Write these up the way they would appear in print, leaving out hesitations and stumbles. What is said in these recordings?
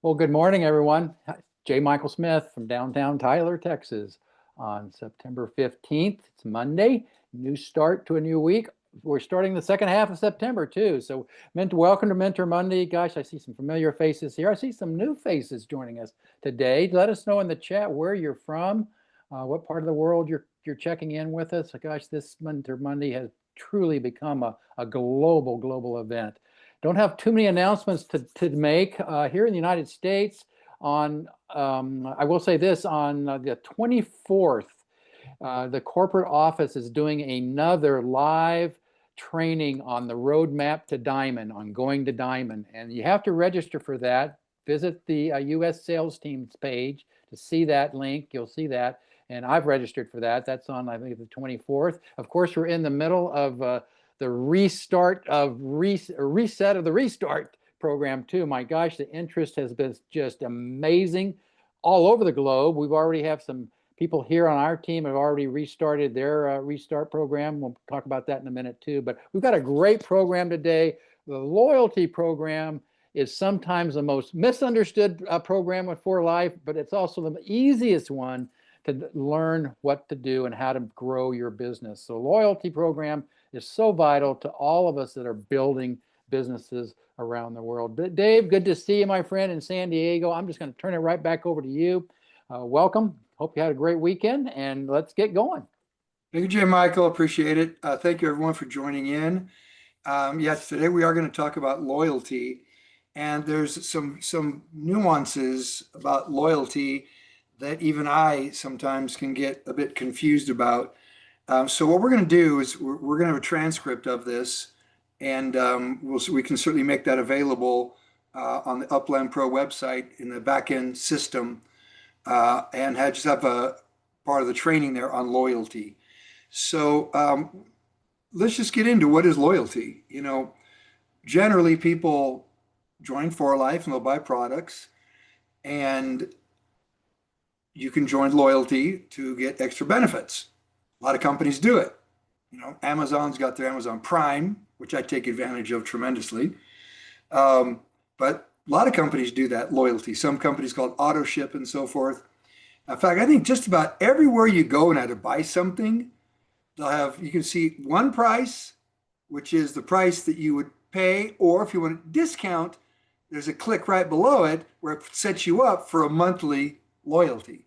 Well, good morning, everyone. J. Michael Smith from downtown Tyler, Texas. On September 15th, it's Monday, new start to a new week. We're starting the second half of September too. So welcome to Mentor Monday. Gosh, I see some familiar faces here. I see some new faces joining us today. Let us know in the chat where you're from, what part of the world you're checking in with us. Gosh, this Mentor Monday has truly become a global event. Don't have too many announcements to make here in the United States. I will say this, on the 24th, the corporate office is doing another live training on the roadmap to Diamond, on going to Diamond. And you have to register for that. Visit the US sales team's page to see that link. You'll see that. And I've registered for that. That's on, I think, the 24th. Of course, we're in the middle of the reset of the restart program too. My gosh, the interest has been just amazing all over the globe. We've already have some people here on our team have already restarted their restart program. We'll talk about that in a minute too. But we've got a great program today. The loyalty program is sometimes the most misunderstood program with For Life, but it's also the easiest one to learn what to do and how to grow your business. So loyalty program is so vital to all of us that are building businesses around the world. But Dave, good to see you, my friend, in San Diego. I'm just going to turn it right back over to you. Welcome. Hope you had a great weekend, and let's get going. Thank you, Jay Michael. Appreciate it. Thank you, everyone, for joining in. Yes, today we are going to talk about loyalty, and there's some nuances about loyalty that even I sometimes can get a bit confused about. So what we're going to do is we're going to have a transcript of this, and we can certainly make that available on the Upland Pro website in the back-end system, and just have a part of the training there on loyalty. So let's just get into what is loyalty. Generally people join For Life and they'll buy products, and you can join loyalty to get extra benefits. A lot of companies do it. Amazon's got their Amazon Prime, which I take advantage of tremendously. But a lot of companies do that loyalty. Some companies call it auto ship and so forth. In fact, I think just about everywhere you go now to buy something, you can see one price, which is the price that you would pay, or if you want a discount, there's a click right below it where it sets you up for a monthly loyalty.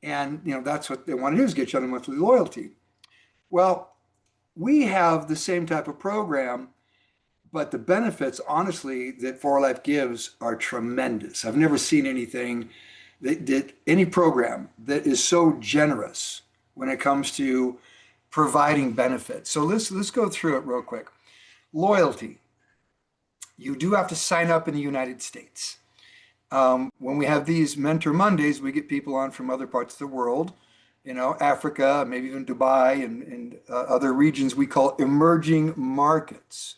And that's what they want to do, is get you on a monthly loyalty. Well, we have the same type of program, but the benefits, honestly, that For Life gives are tremendous. I've never seen anything any program that is so generous when it comes to providing benefits. So let's go through it real quick. Loyalty. You do have to sign up in the United States. When we have these Mentor Mondays, we get people on from other parts of the world, Africa, maybe even Dubai and other regions we call emerging markets.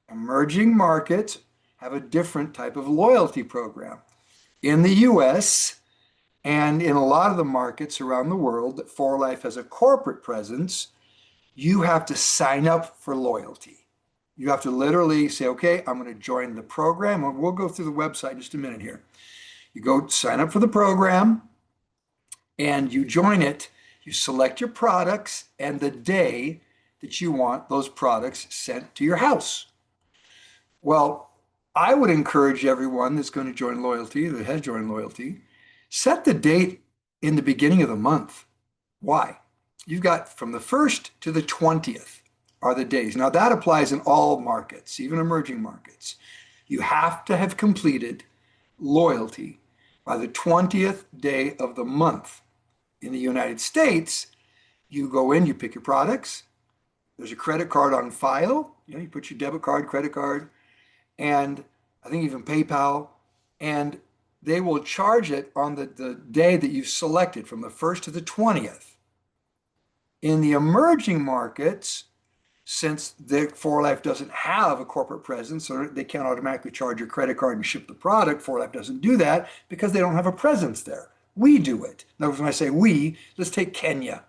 Emerging markets have a different type of loyalty program. In the US and in a lot of the markets around the world that For Life has a corporate presence, you have to sign up for loyalty. You have to literally say, okay, I'm going to join the program. And we'll go through the website in just a minute here. You go sign up for the program and you join it. You select your products and the day that you want those products sent to your house. Well, I would encourage everyone that's going to join loyalty, that has joined loyalty, set the date in the beginning of the month. Why? You've got from the 1st to the 20th are the days. Now that applies in all markets, even emerging markets. You have to have completed loyalty by the 20th day of the month. In the United States, you go in, you pick your products. There's a credit card on file. You put your debit card, credit card, and I think even PayPal, and they will charge it on the day that you've selected from the 1st to the 20th. In the emerging markets, since For Life doesn't have a corporate presence, so they can't automatically charge your credit card and ship the product, For Life doesn't do that because they don't have a presence there. We do it. Now, when I say we, let's take Kenya.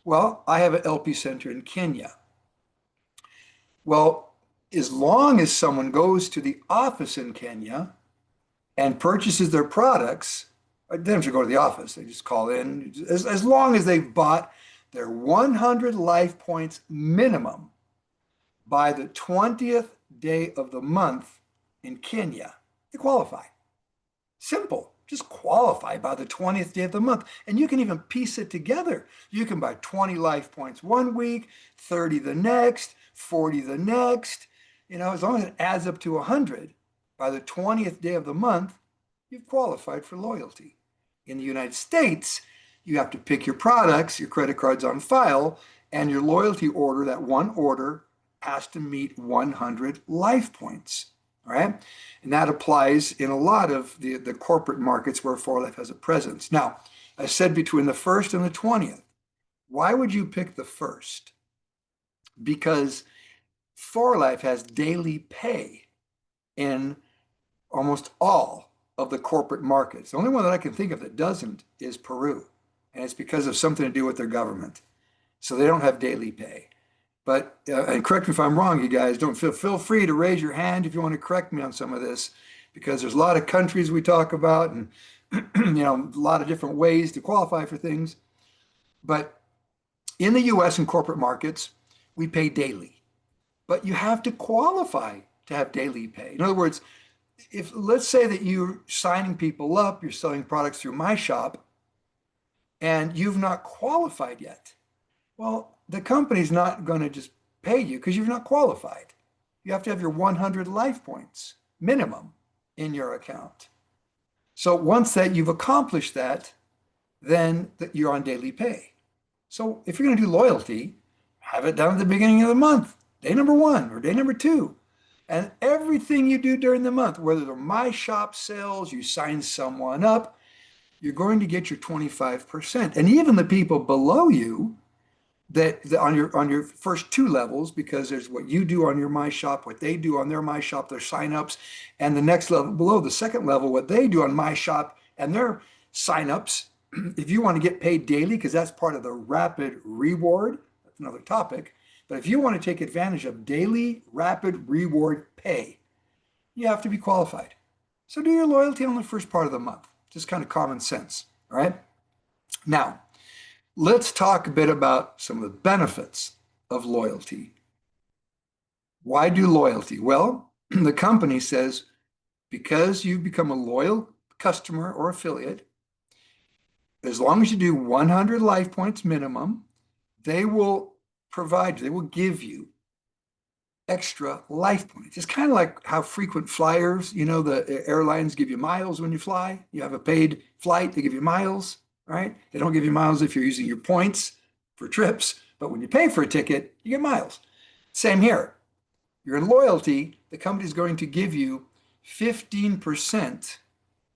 Well, I have an LP center in Kenya. Well, as long as someone goes to the office in Kenya and purchases their products, they don't have to go to the office. They just call in as long as they've bought their 100 life points minimum by the 20th day of the month in Kenya. They qualify. Simple. Just qualify by the 20th day of the month. And you can even piece it together. You can buy 20 life points one week, 30 the next, 40 the next. As long as it adds up to 100 by the 20th day of the month, you've qualified for loyalty. In the United States, you have to pick your products, your credit cards on file, and your loyalty order, that one order, has to meet 100 life points. All right. And that applies in a lot of the corporate markets where 4Life has a presence. Now, I said between the 1st and the 20th. Why would you pick the 1st? Because 4Life has daily pay in almost all of the corporate markets. The only one that I can think of that doesn't is Peru. And it's because of something to do with their government. So they don't have daily pay. But, and correct me if I'm wrong, you guys, don't feel free to raise your hand if you want to correct me on some of this, because there's a lot of countries we talk about and, a lot of different ways to qualify for things. But in the US and corporate markets, we pay daily, but you have to qualify to have daily pay. In other words, if let's say that you're signing people up, you're selling products through my shop, and you've not qualified yet. Well, the company's not going to just pay you because you've not qualified. You have to have your 100 life points minimum in your account. So once that you've accomplished that, then you're on daily pay. So if you're going to do loyalty, have it done at the beginning of the month, day number 1 or day number 2. And everything you do during the month, whether they're my shop sales, you sign someone up, you're going to get your 25%. And even the people below you, that on your first 2 levels, because there's what you do on your My Shop, what they do on their My Shop, their signups, and the next level below, the second level, what they do on My Shop and their signups. If you want to get paid daily, because that's part of the rapid reward, that's another topic. But if you want to take advantage of daily rapid reward pay, you have to be qualified. So do your loyalty on the first part of the month. Just kind of common sense. All right. Now, let's talk a bit about some of the benefits of loyalty. Why do loyalty? Well, the company says because you become a loyal customer or affiliate, as long as you do 100 life points minimum, they will give you extra life points. It's kind of like how frequent flyers, the airlines give you miles when you fly. You have a paid flight, they give you miles. Right? They don't give you miles if you're using your points for trips, but when you pay for a ticket, you get miles. Same here. You're in loyalty, the company's going to give you 15%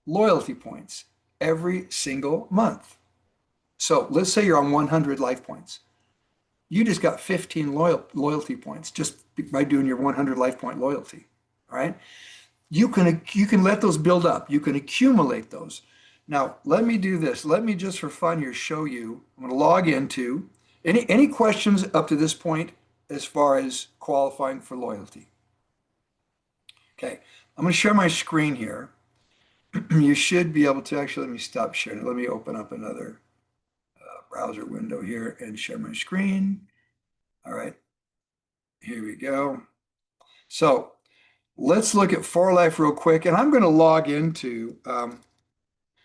loyalty points every single month. So let's say you're on 100 life points. You just got 15 loyalty points just by doing your 100 life point loyalty. All right? You can let those build up. You can accumulate those. Now, let me do this. Let me just for fun here show you. I'm going to log into any questions up to this point as far as qualifying for loyalty. Okay, I'm going to share my screen here. You should be able to actually, let me stop sharing. Let me open up another browser window here and share my screen. All right, here we go. So let's look at 4Life real quick, and I'm going to log into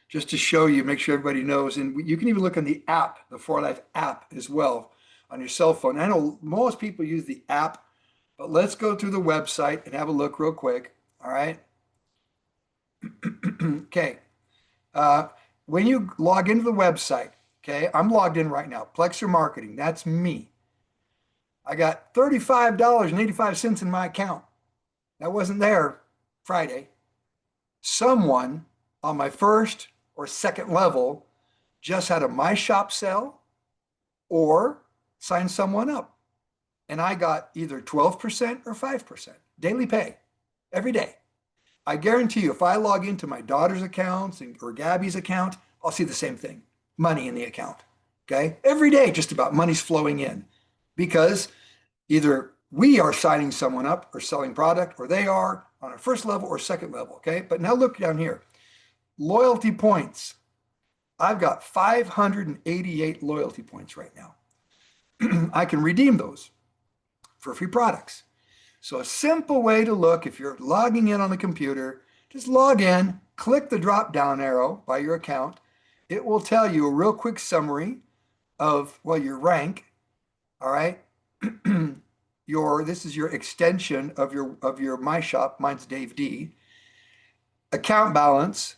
just to show you, make sure everybody knows. And you can even look on the app, the 4Life app as well on your cell phone. I know most people use the app, but let's go through the website and have a look real quick. All right. Okay. When you log into the website, okay, I'm logged in right now. Plexer Marketing, that's me. I got $35.85 in my account. That wasn't there Friday. Someone on my first or second level just had a My Shop sale or signed someone up. And I got either 12% or 5% daily pay every day. I guarantee you, if I log into my daughter's accounts or Gabby's account, I'll see the same thing, money in the account. Okay. Every day, just about money's flowing in because either we are signing someone up or selling product, or they are, on a first level or second level, okay? But now look down here. Loyalty points. I've got 588 loyalty points right now. I can redeem those for free products. So a simple way to look, if you're logging in on the computer, just log in, click the drop down arrow by your account. It will tell you a real quick summary of, well, your rank, all right? This is your extension of your My Shop. Mine's Dave D. Account balance,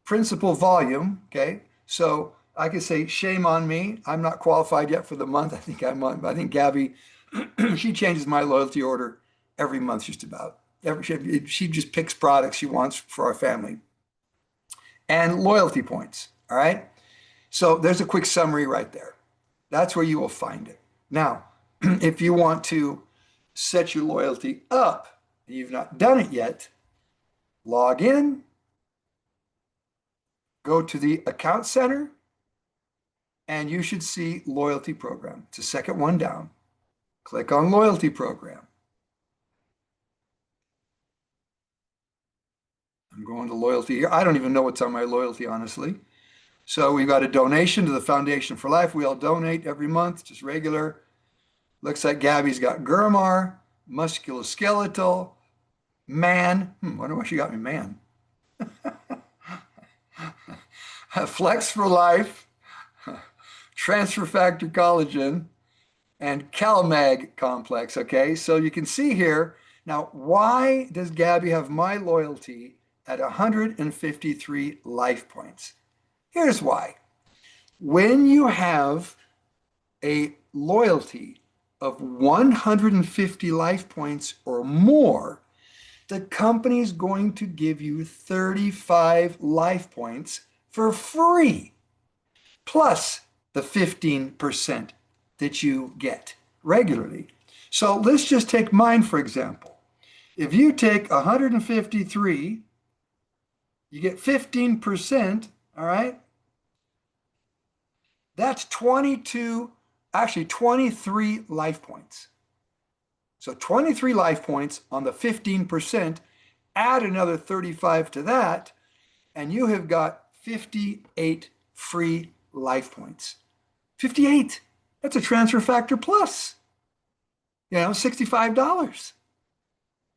principal volume, okay? So I could say, shame on me. I'm not qualified yet for the month. I think Gabby, she changes my loyalty order every month just about. She just picks products she wants for our family. And loyalty points, all right? So there's a quick summary right there. That's where you will find it. Now, if you want to set your loyalty up, and you've not done it yet, log in, go to the account center, and you should see loyalty program. It's the second one down. Click on loyalty program. I'm going to loyalty here. I don't even know what's on my loyalty, honestly. So we've got a donation to the Foundation for Life. We all donate every month, just regular. Looks like Gabby's got Gurmar, musculoskeletal, man. Wonder why she got me man. Flex for Life, Transfer Factor Collagen, and CalMag Complex, okay? So you can see here, now why does Gabby have my loyalty at 153 life points? Here's why. When you have a loyalty of 150 life points or more, the company's going to give you 35 life points for free, plus the 15% that you get regularly. So let's just take mine, for example. If you take 153, you get 15%, all right? That's 23 life points. So 23 life points on the 15%, add another 35 to that, and you have got 58 free life points. 58. That's a transfer factor plus. $65.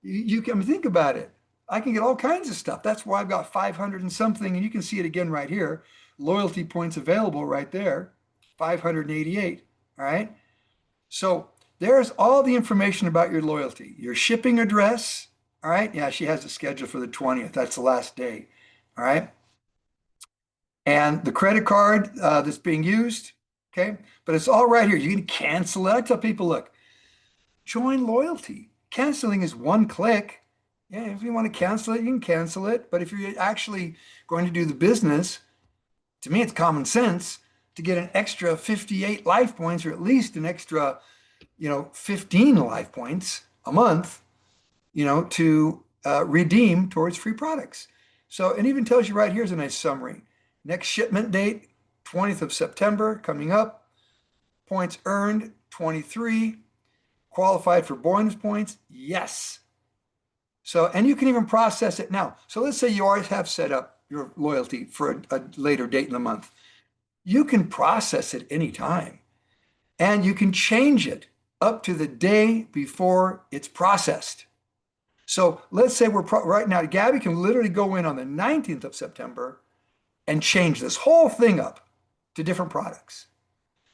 You can think about it. I can get all kinds of stuff. That's why I've got 500 and something, and you can see it again right here. Loyalty points available right there, 588, all right? So there's all the information about your loyalty. Your shipping address, all right? Yeah, she has a schedule for the 20th. That's the last day, all right? And the credit card that's being used, okay? But it's all right here. You can cancel it. I tell people, look, join loyalty. Canceling is one click. Yeah, if you want to cancel it, you can cancel it. But if you're actually going to do the business, to me, it's common sense to get an extra 58 life points, or at least an extra, 15 life points a month, to redeem towards free products. So it even tells you right here's a nice summary. Next shipment date, 20th of September, coming up. Points earned, 23. Qualified for bonus points, yes. So, and you can even process it now. So let's say you always have set up your loyalty for a later date in the month. You can process it anytime, and you can change it up to the day before it's processed. So let's say right now, Gabby can literally go in on the 19th of September and change this whole thing up to different products.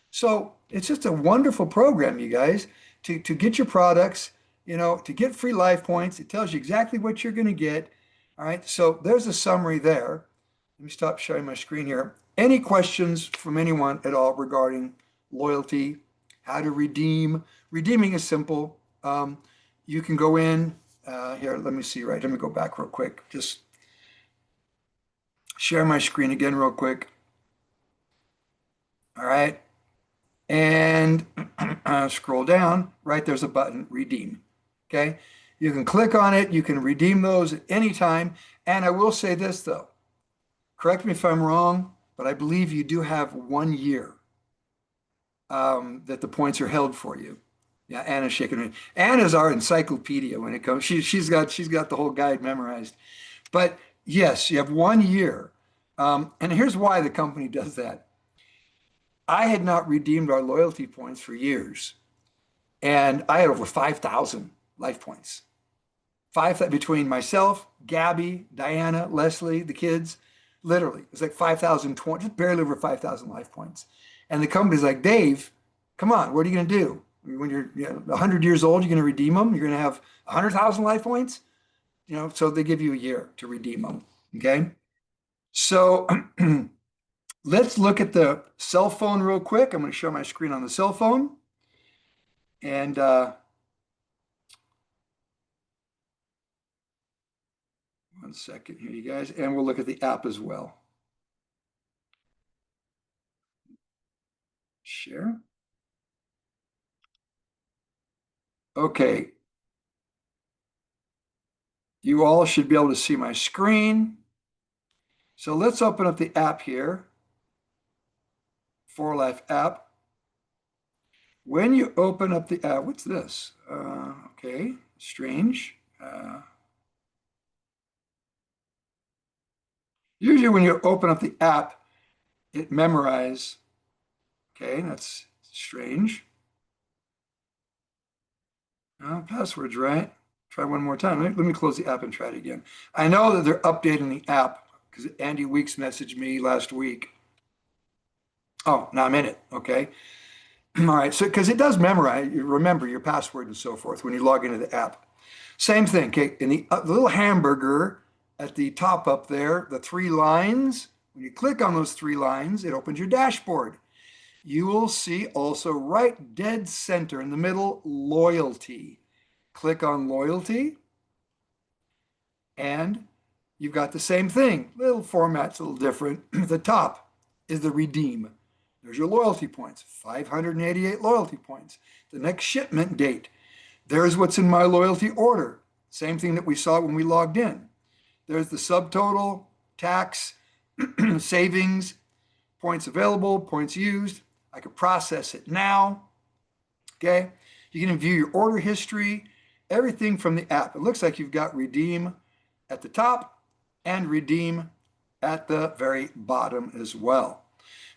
So it's just a wonderful program, you guys, to get your products, to get free life points. It tells you exactly what you're going to get. All right. So there's a summary there. Let me stop sharing my screen here. Any questions from anyone at all regarding loyalty, how to redeem? Redeeming is simple. You can go in here. Let me see, right? Let me go back real quick. Just share my screen again real quick. All right. And scroll down, right there's a button, redeem. Okay. You can click on it. You can redeem those at any time. And I will say this, though. Correct me if I'm wrong, but I believe you do have 1 year that the points are held for you. Yeah, Anna's shaking her head. Anna's our encyclopedia when it comes. She's got the whole guide memorized. But yes, you have 1 year. And here's why the company does that. I had not redeemed our loyalty points for years, and I had over 5,000 life points. Between myself, Gabby, Diana, Leslie, the kids, literally, it was like 5,020, just barely over 5,000 life points. And the company's like, Dave, come on, what are you going to do? When you're 100 years old, you're going to redeem them. You're going to have 100,000 life points. So they give you a year to redeem them. Okay. So let's look at the cell phone real quick. I'm going to show my screen on the cell phone. And one second here, you guys. And we'll look at the app as well. Share. Okay. You all should be able to see my screen. So let's open up the app here. 4Life app. When you open up the app, what's this? Okay, strange. Usually when you open up the app, it memorizes. Okay, that's strange. Password's right. Try one more time. Let me close the app and try it again. I know that they're updating the app because Andy Weeks messaged me last week. Oh, now I'm in it. Okay. All right. So, because it does memorize, you remember your password and so forth when you log into the app. Same thing. Okay. In the little hamburger at the top up there, the 3 lines, when you click on those 3 lines, it opens your dashboard. You will see also right dead center in the middle, loyalty. Click on loyalty, and you've got the same thing. Little format's a little different. At the top is the redeem. There's your loyalty points, 588 loyalty points. The next shipment date. There's what's in my loyalty order. Same thing that we saw when we logged in. There's the subtotal, tax, savings, points available, points used. I could process it now. Okay. You can view your order history, everything from the app. It looks like you've got redeem at the top and redeem at the very bottom as well.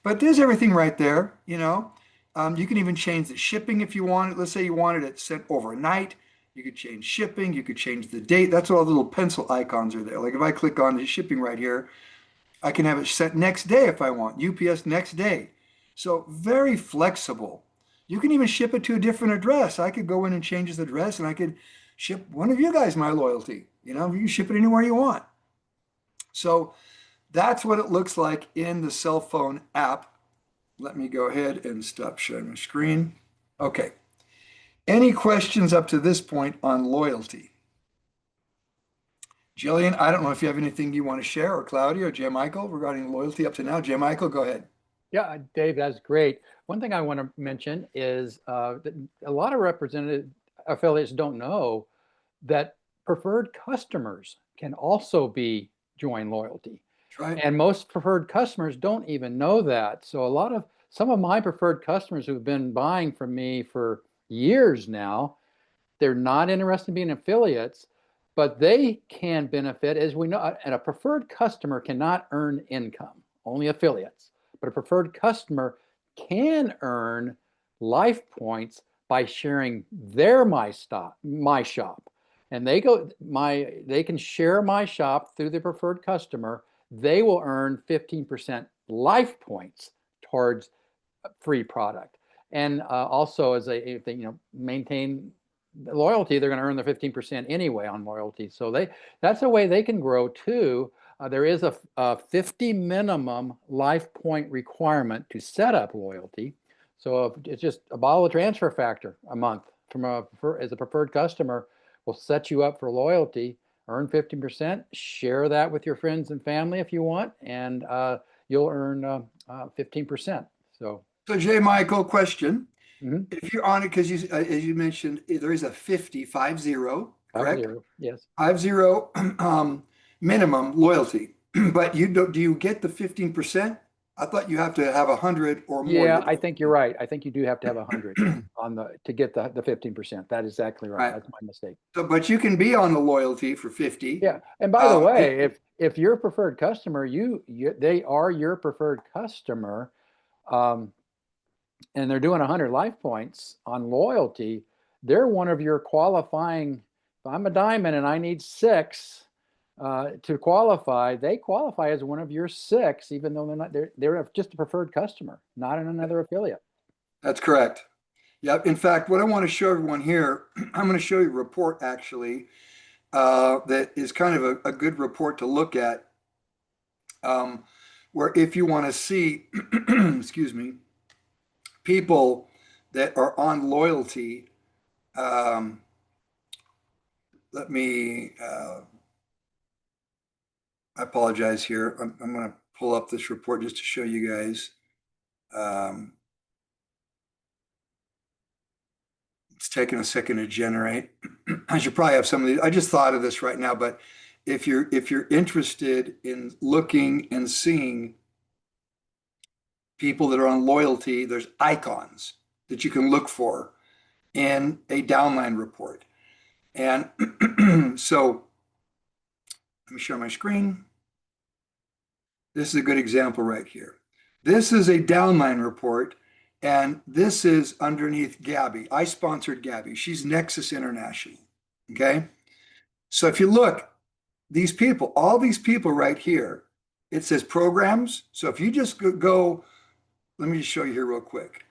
But there's everything right there. You can even change the shipping if you want it. Let's say you wanted it sent overnight. You could change shipping. You could change the date. That's what all the little pencil icons are there. Like if I click on the shipping right here, I can have it sent next day if I want. UPS next day. So very flexible. You can even ship it to a different address. I could go in and change the address and I could ship one of you guys my loyalty. You can ship it anywhere you want. So that's what it looks like in the cell phone app. Let me go ahead and stop sharing my screen. Okay. Any questions up to this point on loyalty? Jillian, I don't know if you have anything you want to share, or Claudia or J. Michael regarding loyalty up to now. J. Michael, go ahead. Yeah, Dave, that's great. One thing I want to mention is that a lot of representative affiliates don't know that preferred customers can also be join loyalty. Right. And most preferred customers don't even know that. So some of my preferred customers who've been buying from me for years now, they're not interested in being affiliates, but they can benefit, as we know, and a preferred customer cannot earn income, only affiliates. But a preferred customer can earn life points by sharing their my shop. And they can share my shop through the preferred customer. They will earn 15% life points towards free product. And also, if they maintain loyalty, they're going to earn the 15% anyway on loyalty. So that's a way they can grow too. There is a 50 minimum life point requirement to set up loyalty. So it's just a bottle of transfer factor a month as a preferred customer will set you up for loyalty. Earn 15%, share that with your friends and family if you want, and you'll earn 15%. So J. Michael, question. mm-hmm. If you're on it, because as you mentioned, there is a 50, 50, correct? 50, yes. 50 minimum loyalty. But do you get the 15% I thought you have to have 100 or more. Yeah, I think you're right. I think you do have to have 100 on to get the 15%. That is exactly right. Right. That's my mistake. So, but you can be on the loyalty for 50. Yeah, and by the way, It- if you're a preferred customer, they are your preferred customer, um, and they're doing 100 life points on loyalty, they're one of your qualifying. If I'm a diamond and I need 6 to qualify, they qualify as one of your 6, even though they're just a preferred customer, not in another affiliate. that's correct. Yep. In fact, what I want to show everyone here, I'm going to show you a report actually that is kind of a good report to look at. Where if you want to see, excuse me, people that are on loyalty, um, let me, I apologize here. I'm going to pull up this report just to show you guys. Um, it's taking a second to generate. I should probably have some of these. I just thought of this right now, but if you're interested in looking and seeing people that are on loyalty, there's icons that you can look for in a downline report. And so let me share my screen. This is a good example right here. This is a downline report, and this is underneath Gabby. I sponsored Gabby. She's Nexus International. Okay. So if you look, these people, all these people right here, it says programs. So if you just go, let me just show you here real quick.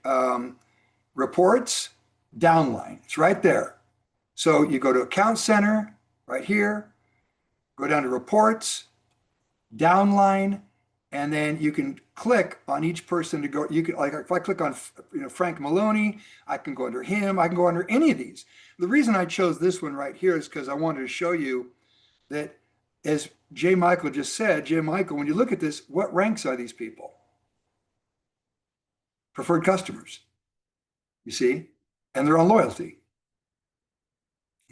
Reports, downline, it's right there. So you go to Account Center right here, go down to Reports, downline, and then you can click on each person to go. You can, like, if I click on Frank Maloney, I can go under him. I can go under any of these. The reason I chose this one right here is because I wanted to show you that, as J. Michael just said, J. Michael, when you look at this, what ranks are these people? Preferred customers, you see, and they're on loyalty.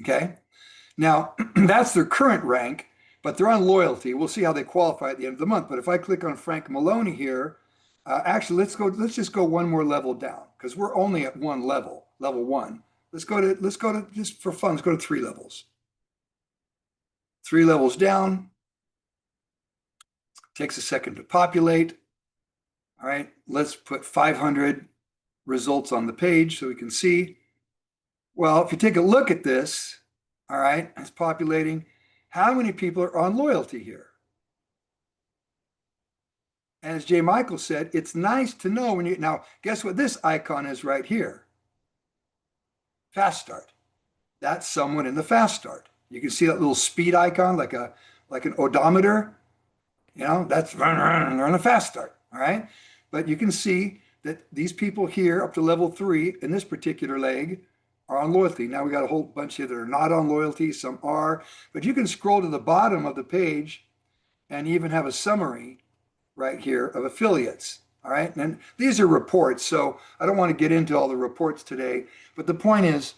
Okay. Now, that's their current rank, but they're on loyalty. We'll see how they qualify at the end of the month. But if I click on Frank Maloney here, actually, let's just go one more level down because we're only at one level, level 1. Let's go to just for fun, let's go to 3 levels. 3 levels down. Takes a second to populate. All right, let's put 500 results on the page so we can see. Well, if you take a look at this, all right, it's populating. How many people are on loyalty here? And as J. Michael said, it's nice to know when you, now guess what this icon is right here? Fast start. That's someone in the fast start. You can see that little speed icon like an odometer. You know, that's they're on a fast start. All right. But you can see that these people here up to level 3 in this particular leg are on loyalty. Now we got a whole bunch here that are not on loyalty, some are, but you can scroll to the bottom of the page and even have a summary right here of affiliates. All right. And these are reports. So I don't want to get into all the reports today, but the point is,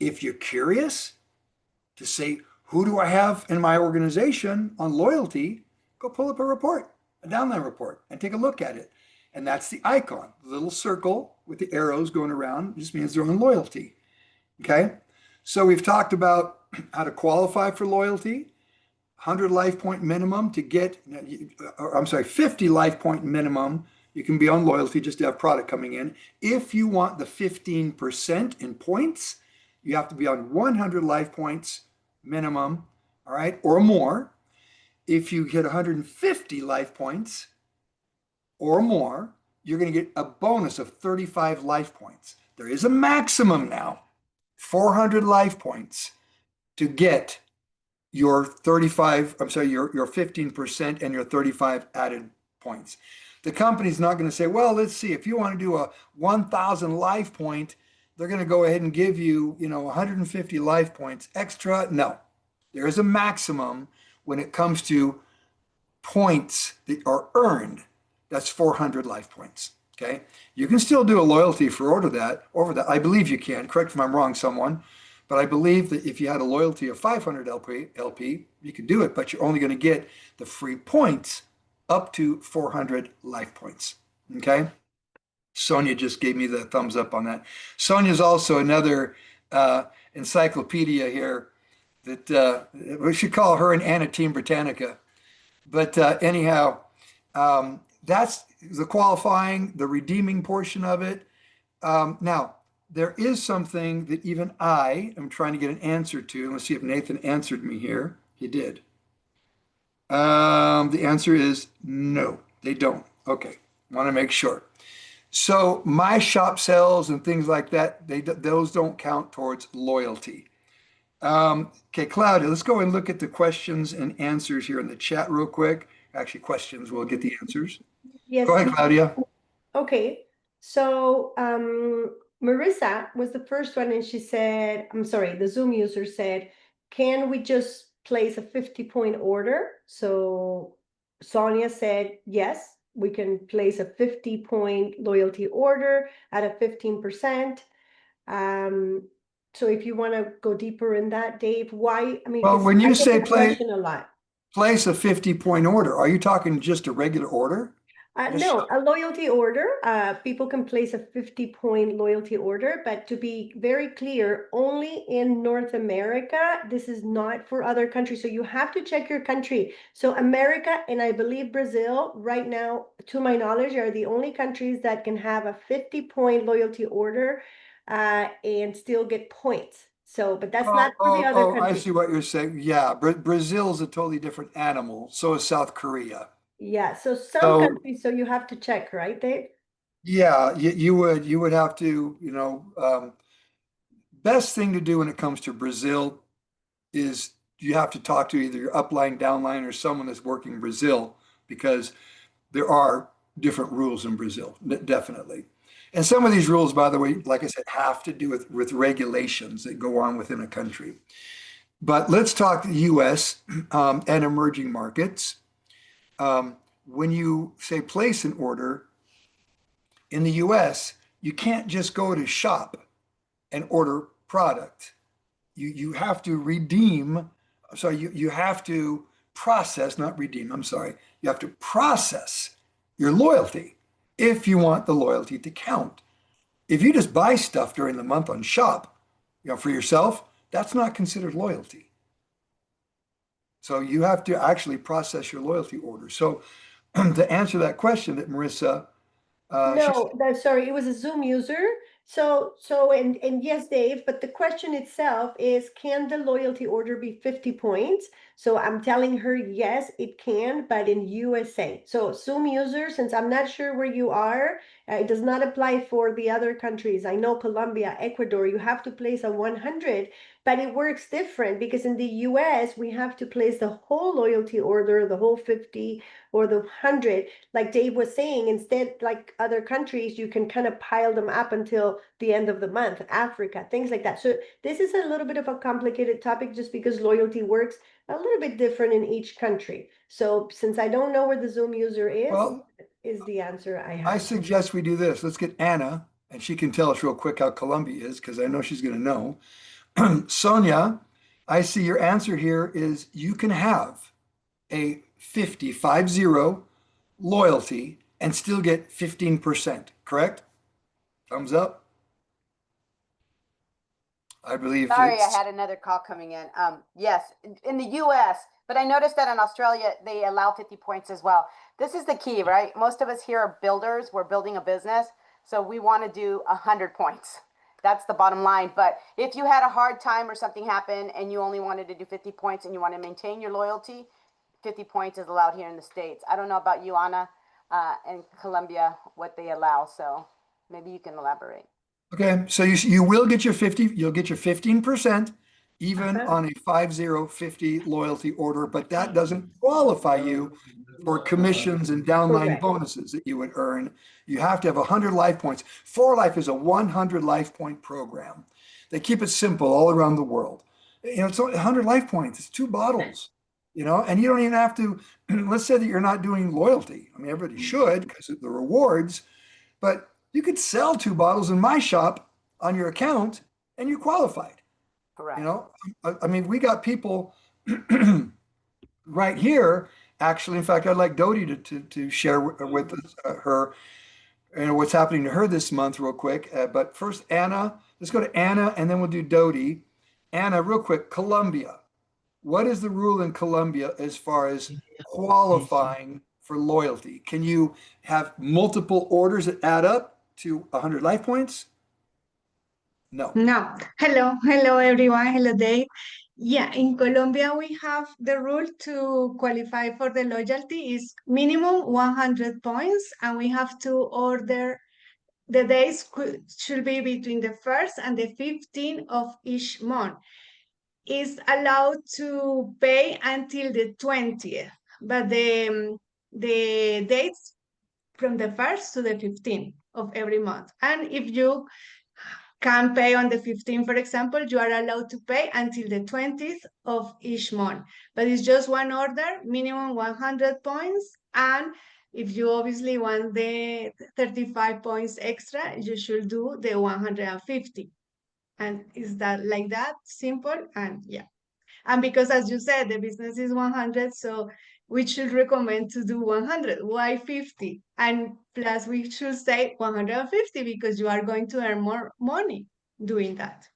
if you're curious to say, who do I have in my organization on loyalty, go pull up a report, a downline report, and take a look at it. And that's the icon, the little circle with the arrows going around just means they're on loyalty. Okay. So we've talked about how to qualify for loyalty, 100 life point minimum to get, I'm sorry, 50 life point minimum. You can be on loyalty just to have product coming in. If you want the 15% in points, you have to be on 100 life points minimum, all right, or more. If you hit 150 life points or more, you're going to get a bonus of 35 life points. There is a maximum now, 400 life points to get your 35, I'm sorry, your 15% and your 35 added points. The company's not going to say, well, let's see, if you want to do a 1,000 life point, they're going to go ahead and give you, 150 life points extra. No, there is a maximum when it comes to points that are earned. That's 400 life points. Okay. You can still do a loyalty for over that. I believe you can. Correct me if I'm wrong, someone. But I believe that if you had a loyalty of 500 LP, you could do it, but you're only going to get the free points up to 400 life points. Okay. Sonia just gave me the thumbs up on that. Sonia's also another encyclopedia here that we should call her an Anna Team Britannica. But anyhow, that's the qualifying, the redeeming portion of it. Now, there is something that even I am trying to get an answer to. Let's see if Nathan answered me here. He did. The answer is no, they don't. Okay, want to make sure. So my shop sales and things like that, those don't count towards loyalty. Okay, Claudia, let's go and look at the questions and answers here in the chat real quick. Actually, questions, we'll get the answers. Yes. Go ahead, Claudia. Okay. So Marissa was the first one, and she said, I'm sorry, the Zoom user said, can we just place a 50-point order? So Sonia said, yes, we can place a 50-point loyalty order at a 15%. So if you want to go deeper in that, Dave, why? I mean, Well, when I you get say this question a lot. place a 50-point order, are you talking just a regular order? No, a loyalty order. People can place a 50-point loyalty order, but to be very clear, only in North America. This is not for other countries. So you have to check your country. So America and I believe Brazil right now, to my knowledge, are the only countries that can have a 50-point loyalty order and still get points. So, but that's not for the other I countries. see what you're saying. Yeah, Brazil's a totally different animal. So is South Korea. Yeah, so some So countries, so you have to check, right, Dave? yeah, you would have to, best thing to do when it comes to Brazil is you have to talk to either your upline, downline, or someone that's working in Brazil because there are different rules in Brazil, definitely. And some of these rules, by the way, like I said, have to do with regulations that go on within a country. But let's talk the US and emerging markets. When you say place an order in the US, you can't just go to shop and order product. You have to redeem, sorry, you have to process, not redeem, I'm sorry. You have to process your loyalty if you want the loyalty to count. If you just buy stuff during the month on shop, for yourself, that's not considered loyalty. So you have to actually process your loyalty order. So to answer that question that Marissa, No, that's sorry, it was a Zoom user. And yes, Dave, but the question itself is, can the loyalty order be 50 points? So I'm telling her, yes, it can, but in USA. So Zoom user, since I'm not sure where you are, it does not apply for the other countries. I know Colombia, Ecuador, you have to place a 100, but it works different because in the US, we have to place the whole loyalty order, the whole 50 or the 100. Like Dave was saying, instead, like other countries, you can kind of pile them up until the end of the month, Africa, things like that. So this is a little bit of a complicated topic just because loyalty works a little bit different in each country. So since I don't know where the Zoom user well, is the answer I I have. suggest we do this. Let's get Anna, and she can tell us real quick how Colombia is, because I know she's going to know. Sonia, I see your answer here is you can have a 50 loyalty and still get 15%, correct? Thumbs up. I believe Sorry, I had another call coming in. Yes, in the US, but I noticed that in Australia, they allow 50 points as well. This is the key, right? Most of us here are builders. We're building a business. So we want to do 100 points. That's the bottom line. But if you had a hard time or something happened and you only wanted to do 50 points and you want to maintain your loyalty, 50 points is allowed here in the States. I don't know about you, Anna, and Colombia, what they allow. So maybe you can elaborate. Okay, so you will get your 50, you'll get your 15% even on a 50 loyalty order, but that doesn't qualify you for commissions and downline Correct. bonuses that you would earn. You have to have 100 life points. For Life is a 100 life point program. They keep it simple all around the world. It's only 100 life points. It's 2 bottles, and you don't even have to, let's say that you're not doing loyalty. I mean, everybody should because of the rewards, but you could sell 2 bottles in my shop on your account and you're qualified. Correct. I mean, we got people right here Actually, in fact, I'd like Dodie to share with us, her, what's happening to her this month real quick. But first, Anna, let's go to Anna and then we'll do Dodie. Anna, real quick, Colombia. What is the rule in Colombia as far as qualifying for loyalty? Can you have multiple orders that add up to 100 life points? No. No. Hello everyone. Hello Dave. Yeah, in Colombia we have the rule to qualify for the loyalty is minimum 100 points, and we have to order the days should be between the 1st and the 15th of each month. Is allowed to pay until the 20th, but the dates from the 1st to the 15th of every month. And if you can pay on the 15th, for example, you are allowed to pay until the 20th of each month. But it's just one order, minimum 100 points. And if you obviously want the 35 points extra, you should do the 150. And is that like that? Simple? And yeah. And because as you said, the business is 100, so we should recommend to do 100. Why 50? And plus we should say 150 because you are going to earn more money doing that.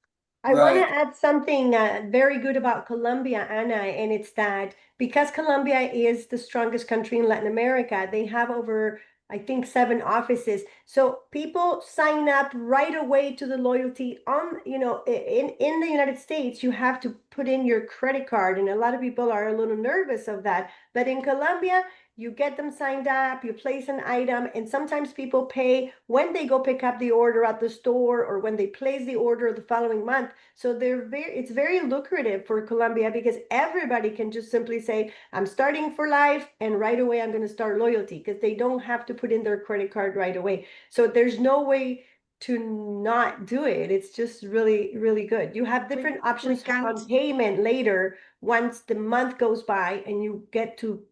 I want to Right. add something very good about Colombia, Anna, and it's that because Colombia is the strongest country in Latin America, they have over, I think, 7 offices. So people sign up right away to the loyalty on, in the United States, you have to put in your credit card, and a lot of people are a little nervous of that. But in Colombia, you get them signed up, you place an item, and sometimes people pay when they go pick up the order at the store or when they place the order the following month. So it's very lucrative for Colombia because everybody can just simply say, I'm starting for life, and right away I'm going to start loyalty because they don't have to put in their credit card right away. So there's no way to not do it. It's just really, really good. You have different options on payment later once the month goes by and you get to,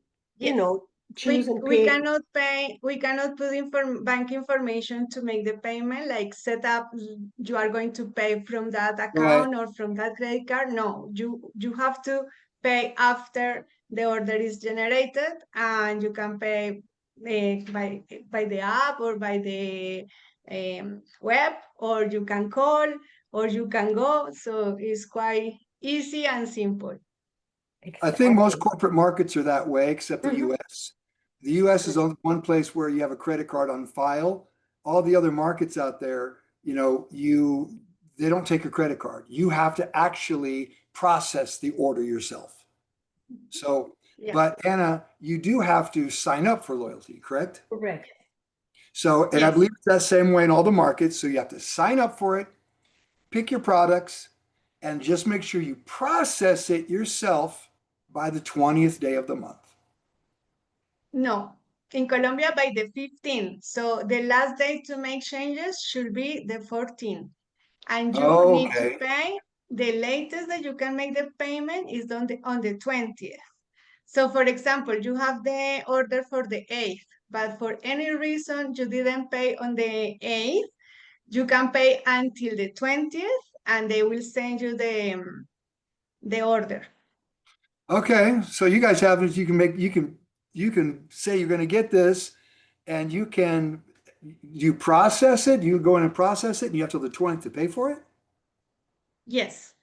choose and we pay. cannot pay, we cannot put bank information to make the payment, like set up you are going to pay from that account or from that credit card. No, you have to pay after the order is generated, and you can pay by the app or by the web, or you can call, or you can go. So it's quite easy and simple. I think most corporate markets are that way, except the US. The US is only one place where you have a credit card on file. All the other markets out there, they don't take a credit card. You have to actually process the order yourself. So, but Anna, you do have to sign up for loyalty, correct? Correct. So, and I believe it's that same way in all the markets. So you have to sign up for it, pick your products, and just make sure you process it yourself by the 20th day of the month. No, in Colombia by the 15th. So the last day to make changes should be the 14th. And you need to pay, the latest that you can make the payment is on the 20th. So for example, you have the order for the 8th, but for any reason you didn't pay on the 8th, you can pay until the 20th, and they will send you the order. Okay, so you guys have it. You can say you're going to get this, and you process it. You go in and process it, and you have till the 20th to pay for it. Yes.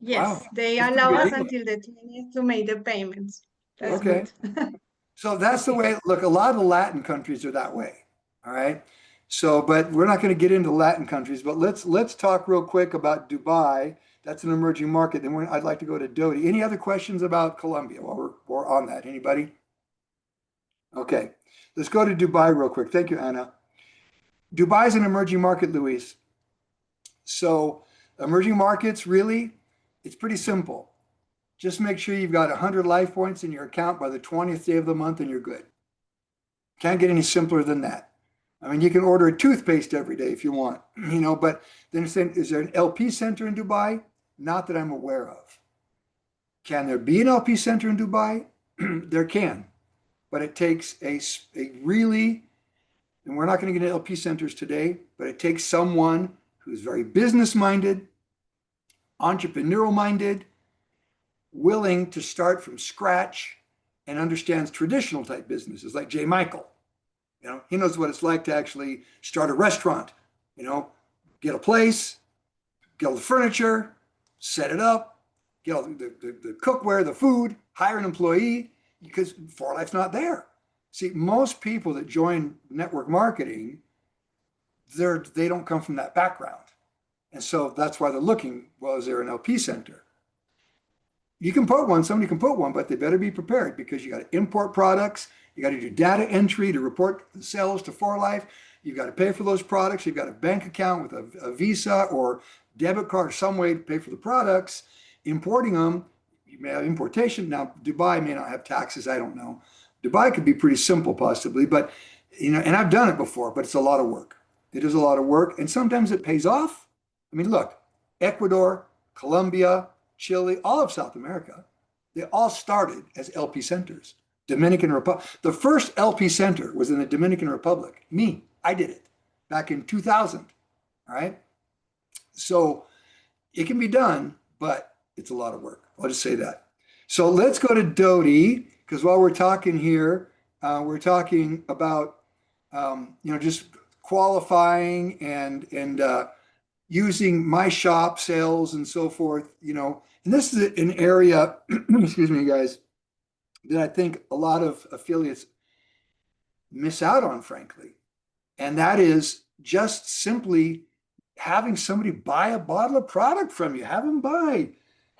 Wow. They allow us until the 20th to make the payments. That's okay. Good. So that's the way. Look, a lot of the Latin countries are that way. All right. So, but we're not going to get into Latin countries. But let's talk real quick about Dubai. That's an emerging market. Then I'd like to go to Dodie. Any other questions about Colombia while we're on that? Anybody? Okay, let's go to Dubai real quick. Thank you, Anna. Dubai is an emerging market, Luis. So emerging markets, really, it's pretty simple. Just make sure you've got 100 life points in your account by the 20th day of the month and you're good. Can't get any simpler than that. I mean, you can order a toothpaste every day if you want, but then is there an LP center in Dubai? Not that I'm aware of. Can there be an LP center in Dubai? There can. But it takes a really, and we're not going to get into LP centers today, but it takes someone who's very business-minded, entrepreneurial-minded, willing to start from scratch and understands traditional type businesses like J. Michael. You know, he knows what it's like to actually start a restaurant, you know, get a place, get all the furniture, set it up, get all the cookware, the food, hire an employee, because 4Life's not there. See, most people that join network marketing, they don't come from that background. And so that's why they're looking, well, is there an LP center? You can put one, somebody can put one, but they better be prepared because you got to import products. You got to do data entry to report sales to 4Life. You've got to pay for those products. You've got a bank account with a Visa or debit card or some way to pay for the products. Importing them, you may have importation. Now, Dubai may not have taxes. I don't know. Dubai could be pretty simple possibly, but, you know, and I've done it before, but it's a lot of work. It is a lot of work. And sometimes it pays off. I mean, look, Ecuador, Colombia, Chile, all of South America, they all started as LP centers. Dominican Republic. The first LP center was in the Dominican Republic. Me, I did it back in 2000. All right. So it can be done, but it's a lot of work. I'll just say that. So let's go to Doughty, because while we're talking here, we're talking about, just qualifying and using my shop sales and so forth, and this is an area, excuse me, guys, that I think a lot of affiliates miss out on, frankly. And that is just simply having somebody buy a bottle of product from you. Have them buy,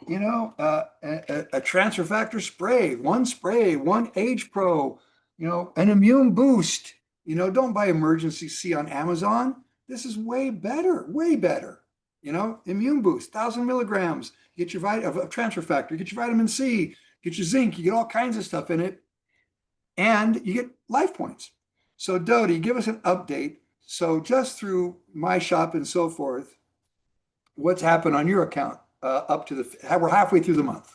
a transfer factor spray, one Age Pro, an immune boost. Don't buy Emergency C on Amazon. This is way better, way better. Immune boost, 1,000 milligrams. Get your of transfer factor, get your vitamin C, get your zinc, you get all kinds of stuff in it, and you get life points. So Doughty, give us an update. So just through my shop and so forth, what's happened on your account up to we're halfway through the month.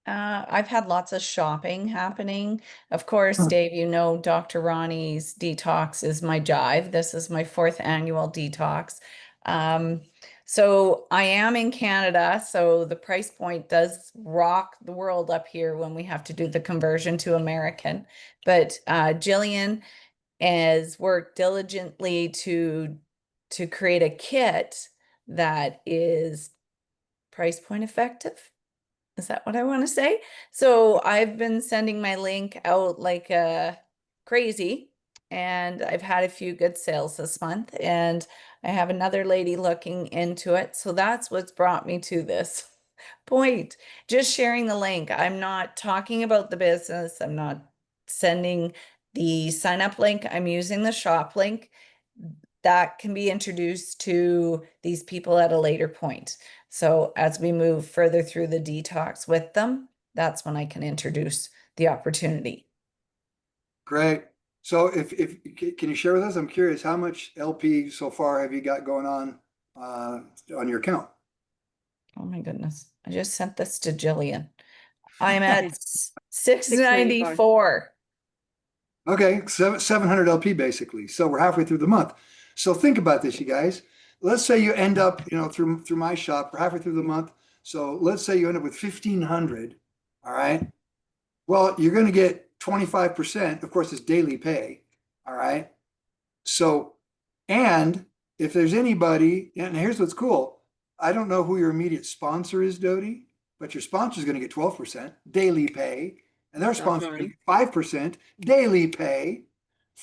I've had lots of shopping happening. Of course, Dave, Dr. Ronnie's detox is my jive. This is my 4th annual detox. So I am in Canada, so the price point does rock the world up here when we have to do the conversion to American. But Jillian has worked diligently to create a kit that is price point effective. Is that what I want to say? So I've been sending my link out like crazy, and I've had a few good sales this month, and I have another lady looking into it. So that's what's brought me to this point. Just sharing the link. I'm not talking about the business. I'm not sending the sign up link. I'm using the shop link that can be introduced to these people at a later point. So as we move further through the detox with them, that's when I can introduce the opportunity. Great. So if can you share with us? I'm curious, how much LP so far have you got going on your account? Oh my goodness. I just sent this to Jillian. I'm at 694. Okay, 700 LP basically. So we're halfway through the month. So think about this, you guys. Let's say you end up, through my shop, we're halfway through the month. So let's say you end up with 1,500. All right. Well, you're going to get 25%. Of course, it's daily pay. All right. So, and if there's anybody, and here's what's cool. I don't know who your immediate sponsor is, Doughty, but your sponsor is going to get 12% daily pay. And their sponsor is 5% daily pay.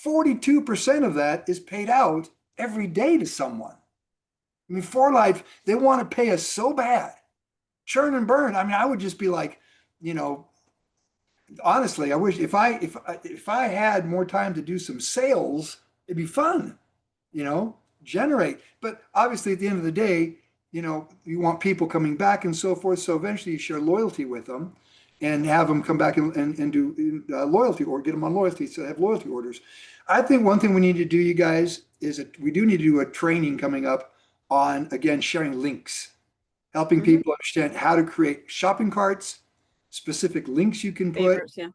42% of that is paid out every day to someone. I mean, 4Life, they want to pay us so bad. Churn and burn. I mean, I would just be like, honestly, I wish if I had more time to do some sales, it'd be fun, generate. But obviously at the end of the day, you want people coming back and so forth. So eventually you share loyalty with them and have them come back and do loyalty, or get them on loyalty, so they have loyalty orders. I think one thing we need to do, you guys, is that we do need to do a training coming up on, again, sharing links, helping people understand how to create shopping carts, specific links you can put. Favorites, yeah.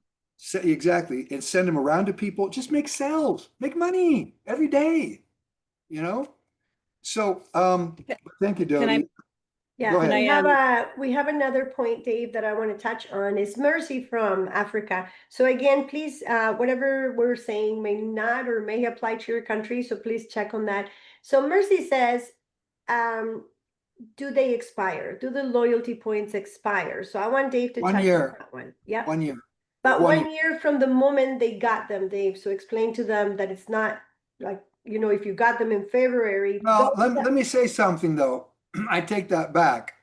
Exactly. And send them around to people. Just make sales, make money every day, So thank you, Doughty. Yeah, Go ahead. we have another point, Dave, that I want to touch on is Mercy from Africa. So again, please, whatever we're saying may not or may apply to your country, so please check on that. So Mercy says, do they expire? Do the loyalty points expire? So I want Dave to 1 touch on year. that one. Yeah. 1 year. But One 1 year from the moment they got them, Dave. So explain to them that it's not like, if you got them in February, Well, don't. let me say something though. I take that back.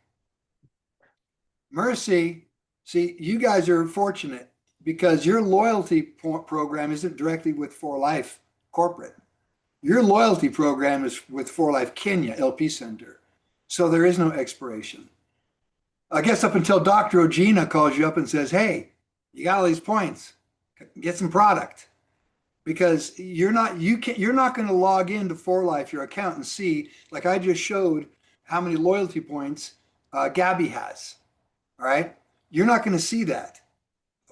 Mercy, see, you guys are fortunate because your loyalty program isn't directly with For Life corporate. Your loyalty program is with For Life Kenya LP Center. So there is no expiration. I guess up until Dr. Ojina calls you up and says, hey, you got all these points, get some product. Because you're not going to log into For Life, your account, and see, like I just showed, how many loyalty points Gabby has. All right. You're not going to see that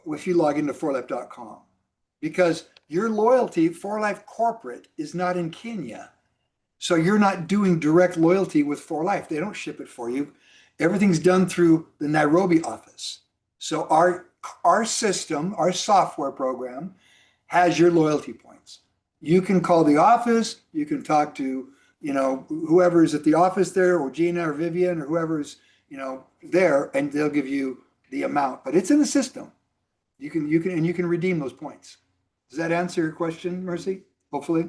if you log into forlife.com because your loyalty, For Life Corporate, is not in Kenya. So you're not doing direct loyalty with For Life. They don't ship it for you. Everything's done through the Nairobi office. So our system, our software program has your loyalty points. You can call the office. You can talk to, whoever is at the office there, or Gina or Vivian or whoever's, there, and they'll give you the amount, but it's in the system. You can redeem those points. Does that answer your question, Mercy? Hopefully.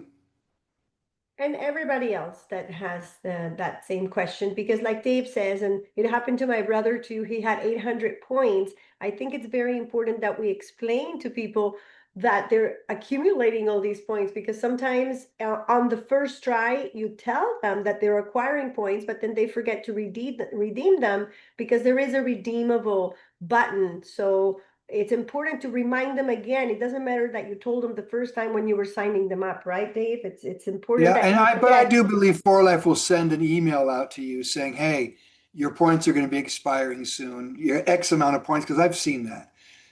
And everybody else that has that same question, because like Dave says, and it happened to my brother too, he had 800 points. I think it's very important that we explain to people that they're accumulating all these points, because sometimes on the first try, you tell them that they're acquiring points, but then they forget to redeem them because there is a redeemable button. So it's important to remind them again. It doesn't matter that you told them the first time when you were signing them up, right, Dave? It's important. Yeah, that but I do believe For Life will send an email out to you saying, hey, your points are going to be expiring soon. Your X amount of points, because I've seen that.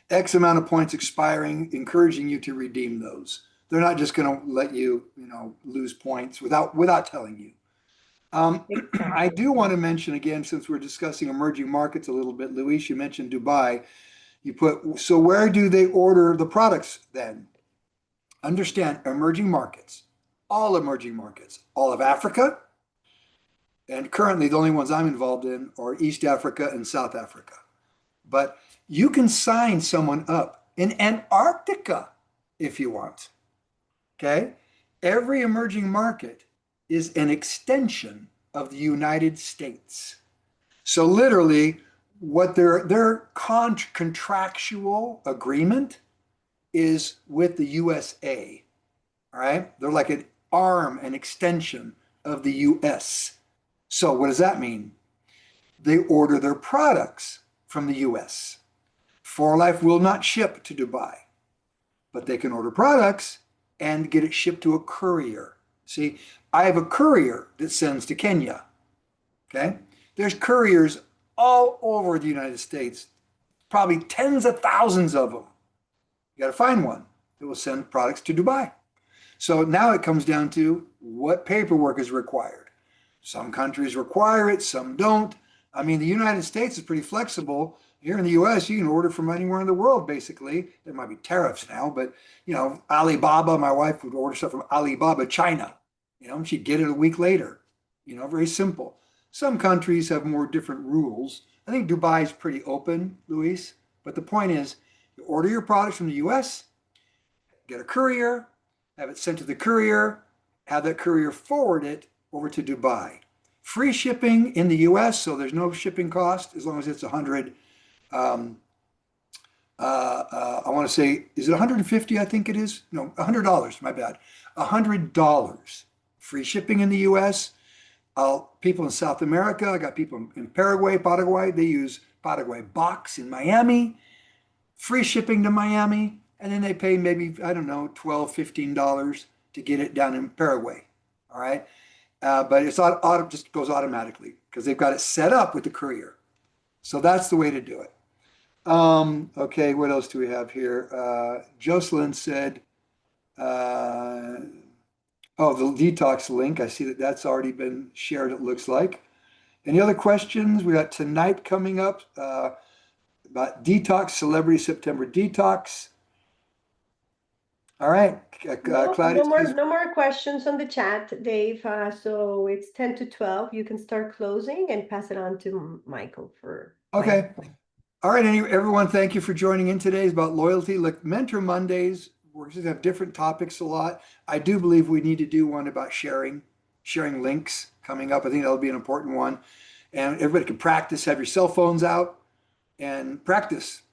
X amount of points expiring, encouraging you to redeem those. They're not just going to let you, lose points without telling you. I do want to mention again, since we're discussing emerging markets a little bit, Luis, you mentioned Dubai. So where do they order the products then? Understand emerging markets, all of Africa, and currently the only ones I'm involved in are East Africa and South Africa. But you can sign someone up in Antarctica if you want. Okay? Every emerging market is an extension of the United States. So literally, what their contractual agreement is with the USA. All right? They're like an arm, an extension of the US. So what does that mean? They order their products from the US. For Life will not ship to Dubai, but they can order products and get it shipped to a courier. See, I have a courier that sends to Kenya. Okay? There's couriers all over the United States, probably tens of thousands of them. You got to find one that will send products to Dubai. So now it comes down to what paperwork is required. Some countries require it, some don't. I mean, the United States is pretty flexible. Here in the US, you can order from anywhere in the world, basically. There might be tariffs now, but, Alibaba, my wife would order stuff from Alibaba, China. She'd get it a week later. Very simple. Some countries have more different rules. I think Dubai is pretty open, Luis. But the point is, you order your products from the US, get a courier, have it sent to the courier, have that courier forward it over to Dubai. Free shipping in the US, so there's no shipping cost as long as it's 100. I want to say, is it 150? I think it is. No, $100. My bad. $100. Free shipping in the US. People in South America, I got people in Paraguay. They use Paraguay box in Miami. Free shipping to Miami. And then they pay maybe, I don't know, $12, $15 to get it down in Paraguay. All right. But it's just goes automatically because they've got it set up with the courier. So that's the way to do it. Okay, what else do we have here? Jocelyn said, the detox link. I see that's already been shared, it looks like. Any other questions? We got tonight coming up about detox, Celebrity September Detox. All right, Claudia. No more questions on the chat, Dave. So it's 10 to 12. You can start closing and pass it on to Michael for. Okay. All right, everyone, thank you for joining in today. It's about loyalty. Look, Mentor Mondays, we're going to have different topics a lot. I do believe we need to do one about sharing links coming up. I think that'll be an important one. And everybody can practice, have your cell phones out and practice,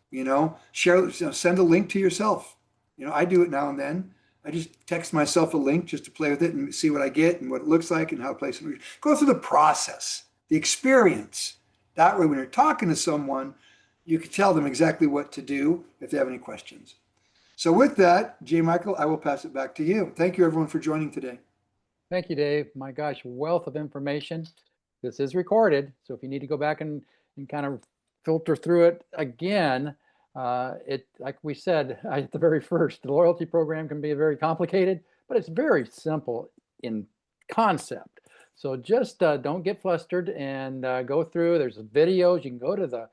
share, send a link to yourself. I do it now and then. I just text myself a link just to play with it and see what I get and what it looks like and how to place it. Go through the process, the experience. That way, when you're talking to someone, you can tell them exactly what to do if they have any questions. So with that, J. Michael, I will pass it back to you. Thank you, everyone, for joining today. Thank you, Dave. My gosh, wealth of information. This is recorded, so if you need to go back and kind of filter through it again, like we said at the very first, the loyalty program can be very complicated, but it's very simple in concept. So just don't get flustered and go through. There's videos. You can go to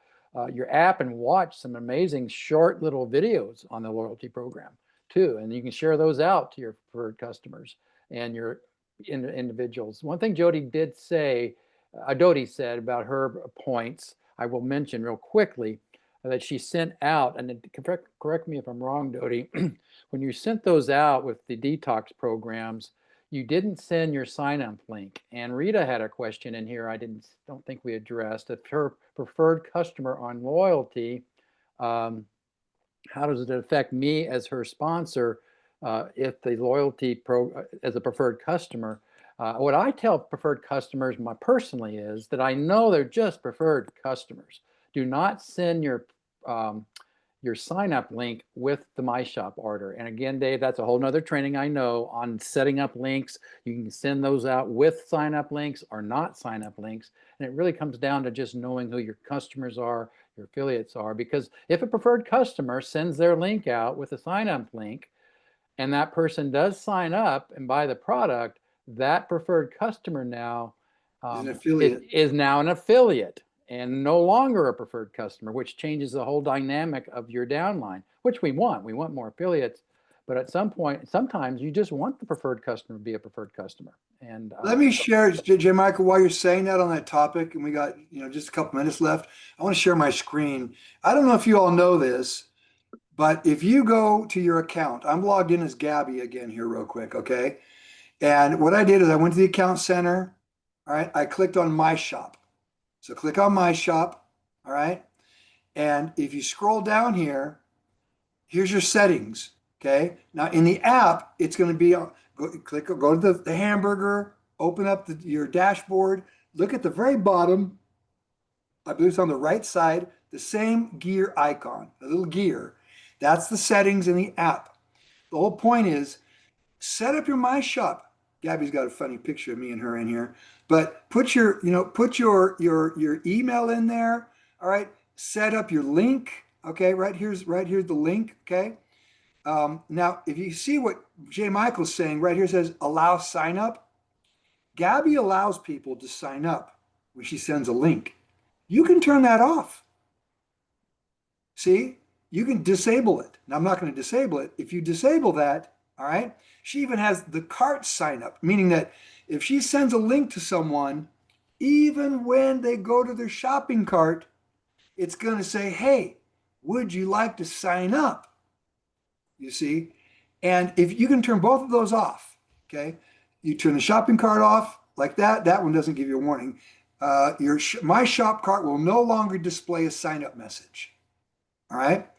your app and watch some amazing short little videos on the loyalty program too, and you can share those out to your preferred customers and your individuals. One thing Dodie said about her points, I will mention real quickly, that she sent out, and correct me if I'm wrong, Dodie, when you sent those out with the detox programs, you didn't send your sign-up link. And Rita had a question in here I don't think we addressed. If her preferred customer on loyalty, how does it affect me as her sponsor if the loyalty as a preferred customer? What I tell preferred customers personally is that I know they're just preferred customers. Do not send your sign-up link with the My Shop order. And again, Dave, that's a whole nother training I know on setting up links. You can send those out with sign-up links or not sign-up links. And it really comes down to just knowing who your customers are, your affiliates are, because if a preferred customer sends their link out with a sign-up link, and that person does sign up and buy the product, that preferred customer now is now an affiliate and no longer a preferred customer, which changes the whole dynamic of your downline, which we want. We want more affiliates, but at some point, sometimes you just want the preferred customer to be a preferred customer. And let me share, J. Michael, while you're saying that on that topic, and we got just a couple minutes left, I want to share my screen. I don't know if you all know this, but if you go to your account, I'm logged in as Gabby again here real quick, okay? And what I did is I went to the account center, all right? I clicked on My Shop. So click on My Shop, all right? And if you scroll down here, here's your settings, okay? Now in the app, it's going to be, go to the hamburger, open up your dashboard, look at the very bottom, I believe it's on the right side, the same gear icon, a little gear. That's the settings in the app. The whole point is set up your My Shop. Gabby's got a funny picture of me and her in here, but put your email in there. All right. Set up your link. Okay. Right here's the link. Okay. Now, if you see what J. Michael's saying right here, says allow sign up. Gabby allows people to sign up when she sends a link. You can turn that off. See? You can disable it. Now, I'm not going to disable it. If you disable that, all right, she even has the cart sign up, meaning that if she sends a link to someone, even when they go to their shopping cart, it's going to say, hey, would you like to sign up? You see? And if you can turn both of those off, okay, you turn the shopping cart off like that, that one doesn't give you a warning. Your My Shop cart will no longer display a sign up message. All right.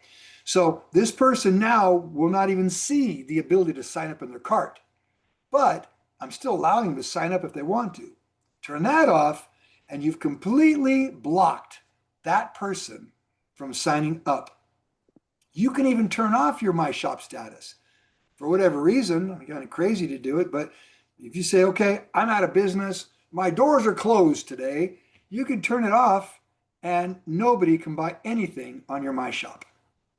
So this person now will not even see the ability to sign up in their cart, but I'm still allowing them to sign up if they want to. Turn that off, and you've completely blocked that person from signing up. You can even turn off your My Shop status for whatever reason. I'm kind of crazy to do it, but if you say, okay, I'm out of business, my doors are closed today, you can turn it off and nobody can buy anything on your My Shop.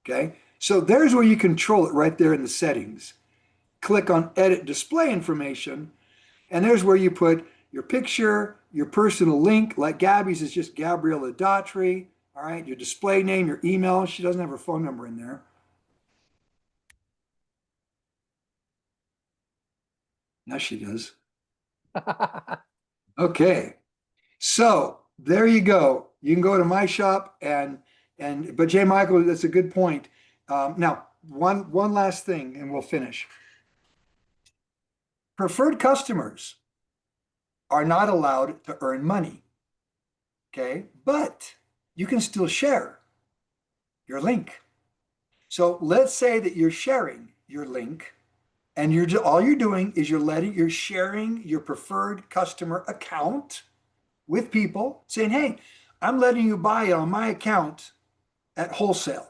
Okay, so there's where you control it right there in the settings. Click on Edit Display Information, and there's where you put your picture, your personal link, like Gabby's is just Gabriella Daughtrey. All right, your display name, your email. She doesn't have her phone number in there. Now she does. Okay. So there you go. You can go to my shop but J. Michael, that's a good point. Now, one last thing and we'll finish. Preferred customers are not allowed to earn money. Okay, but you can still share your link. So let's say that you're sharing your link and all you're doing is you're sharing your preferred customer account with people saying, hey, I'm letting you buy it on my account at wholesale.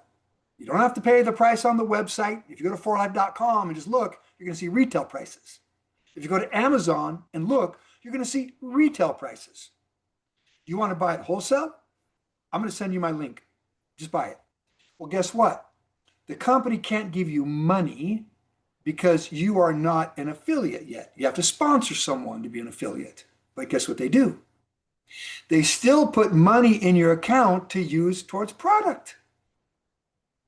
You don't have to pay the price on the website. If you go to 4life.com and just look, you're going to see retail prices. If you go to Amazon and look, you're going to see retail prices. You want to buy it wholesale? I'm going to send you my link. Just buy it. Well, guess what? The company can't give you money because you are not an affiliate yet. You have to sponsor someone to be an affiliate. But guess what they do? They still put money in your account to use towards product.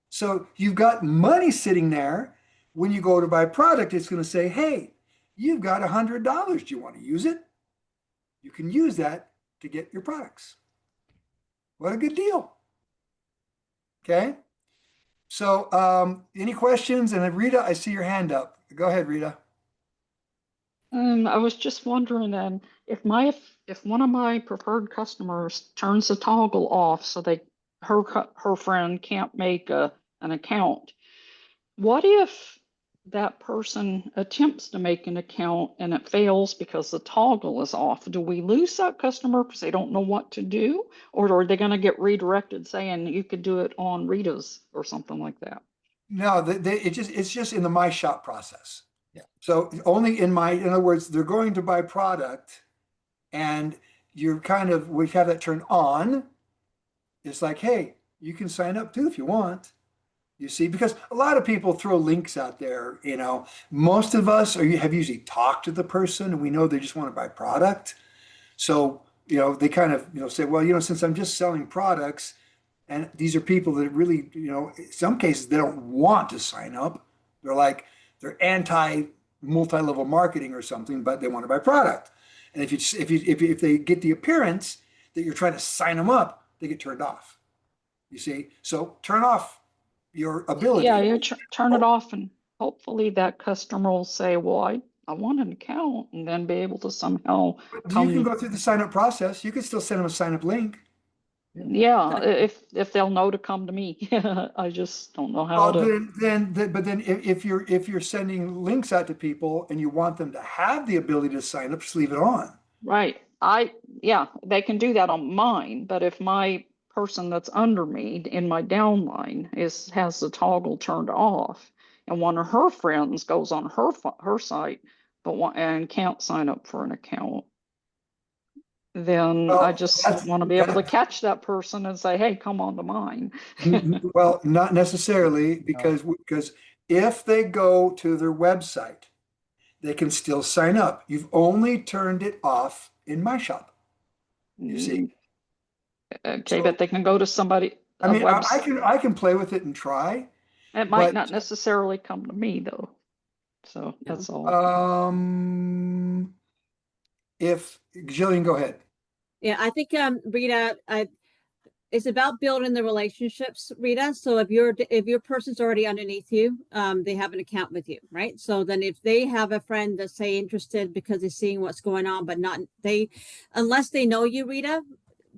So you've got money sitting there. When you go to buy product, it's going to say, hey, you've got $100. Do you want to use it? You can use that to get your products. What a good deal. Okay. So any questions? And Rita, I see your hand up. Go ahead, Rita. I was just wondering, if one of my preferred customers turns the toggle off so her friend can't make an account, what if that person attempts to make an account and it fails because the toggle is off? Do we lose that customer because they don't know what to do, or are they going to get redirected saying you could do it on Rita's or something like that? No, it's just in the My Shop process. Yeah. So only in other words, they're going to buy product and we have that turned on. It's like, hey, you can sign up too if you want. You see, because a lot of people throw links out there, most of us have usually talked to the person and we know they just want to buy product. So, they kind of, say, well, since I'm just selling products and these are people that really, in some cases, they don't want to sign up. They're anti multi-level marketing or something, but they want to buy product. And if they get the appearance that you're trying to sign them up, they get turned off. You see, so turn off your ability. Yeah, you turn it off, and hopefully that customer will say, well, I want an account, and then be able to somehow You can go through the sign up process. You can still send them a sign up link. Yeah, if they'll know to come to me. I just don't know how to. But then if you're sending links out to people and you want them to have the ability to sign up, just leave it on. Right. Yeah, they can do that on mine, but if my person that's under me in my downline has the toggle turned off, and one of her friends goes on her site and can't sign up for an account, then I just want to be able to catch that person and say, hey, come on to mine. Well, not necessarily, because if they go to their website, they can still sign up. You've only turned it off in My Shop. You see. Okay, but they can go to somebody. I can play with it and try. It might not necessarily come to me though. So that's all. If Jillian, go ahead. Yeah, I think Rita, it's about building the relationships, Rita. So if your person's already underneath you, they have an account with you, right? So then if they have a friend that's say interested because they're seeing what's going on, but unless they know you, Rita,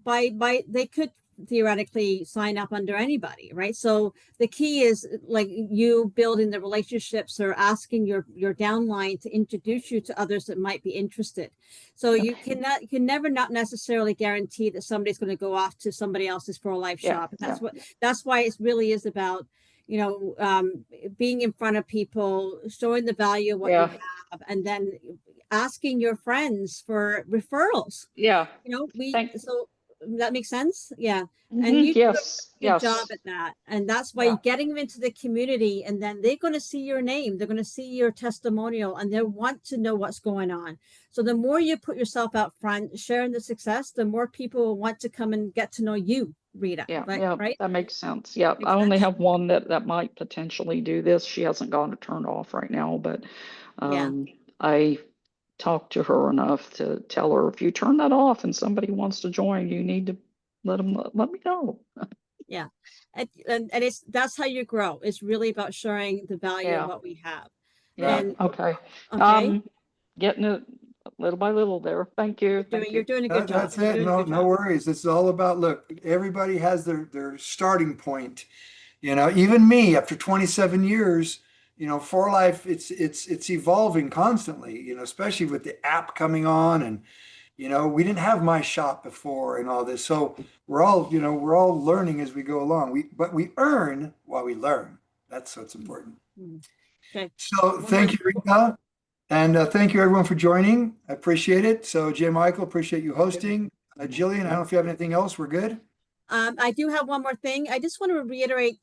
they could theoretically sign up under anybody, right? So the key is like you building the relationships or asking your downline to introduce you to others that might be interested. So you can never not necessarily guarantee that somebody's going to go off to somebody else's For Life shop. That's why it really is about being in front of people, showing the value of what you have, and then asking your friends for referrals. Yeah. That makes sense? Yeah. And Mhm, you do a yes, good job yes. at that. And that's why Yeah. getting them into the community, and then they're going to see your name, they're going to see your testimonial, and they want to know what's going on. So the more you put yourself out front, sharing the success, the more people will want to come and get to know you, Rita. Yeah, Right? yeah, Right? that makes sense. Yeah, Makes I only sense? have one that might potentially do this. She hasn't gone to turn off right now, but Yeah. I talked to her enough to tell her, if you turn that off and somebody wants to join, you need to let me know. Yeah. And it's that's how you grow. It's really about sharing the value of Yeah, what we have. yeah, And okay. okay, Getting it little by little there. Thank you, thank you're you. doing a good job. That's You're it. doing a No, good no job. worries. This is all about, look, everybody has their starting point. You know, even me after 27 years, you know, For Life, it's evolving constantly, you know, especially with the app coming on. And, you know, we didn't have My Shop before and all this. So we're all, you know, we're all learning as we go along. But we earn while we learn. That's what's important. Mm. Okay. So One thank you, more. Rita. And thank you everyone for joining. I appreciate it. So J. Michael, appreciate you hosting. Jillian, I don't know if you have anything else. We're good. I do have one more thing. I just want to reiterate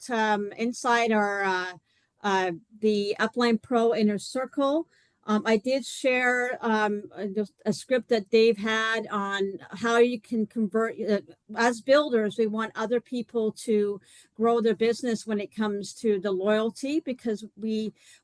inside our the Upline Pro Inner Circle. I did share a script that Dave had on how you can convert. As builders, we want other people to grow their business when it comes to the loyalty, because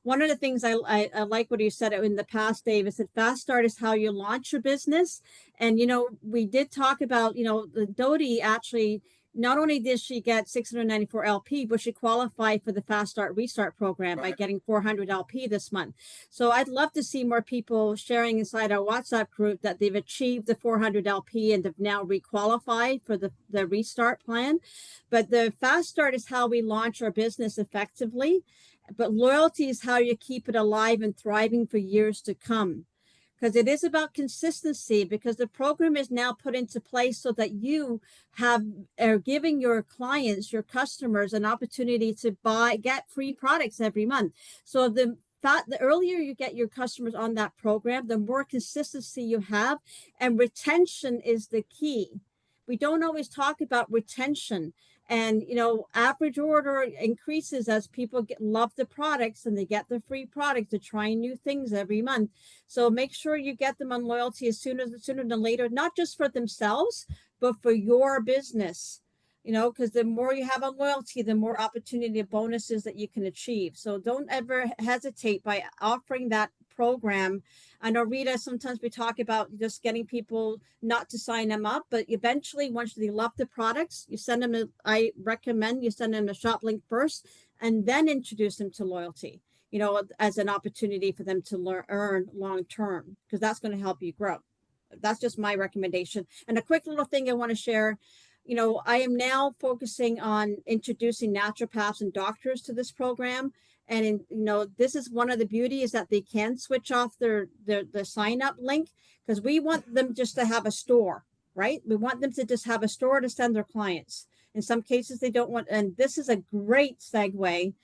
one of the things I like what you said in the past, Dave, is that fast start is how you launch your business. And, you know, we did talk about, you know, the Daughtrey actually, not only did she get 694 LP, but she qualified for the Fast Start Restart program by Right. getting 400 LP this month. So I'd love to see more people sharing inside our WhatsApp group that they've achieved the 400 LP and have now requalified for the restart plan. But the Fast Start is how we launch our business effectively. But loyalty is how you keep it alive and thriving for years to come, because it is about consistency, because the program is now put into place so that you are giving your clients, your customers, an opportunity to get free products every month. So the earlier you get your customers on that program, the more consistency you have, and retention is the key. We don't always talk about retention. And, you know, average order increases as people love the products and they get the free products to try new things every month. So make sure you get them on loyalty sooner than later, not just for themselves, but for your business. You know, because the more you have on loyalty, the more opportunity of bonuses that you can achieve. So don't ever hesitate by offering that program. I know, Rita, sometimes we talk about just getting people not to sign them up, but eventually once they love the products, you send them I recommend you send them a shop link first and then introduce them to loyalty, you know, as an opportunity for them to earn long term, because that's going to help you grow. That's just my recommendation. And a quick little thing I want to share. You know, I am now focusing on introducing naturopaths and doctors to this program. And you know, this is one of the beauties, that they can switch off the sign up link, because we want them just to have a store, right? We want them to just have a store to send their clients. In some cases, they don't want, and this is a great segue,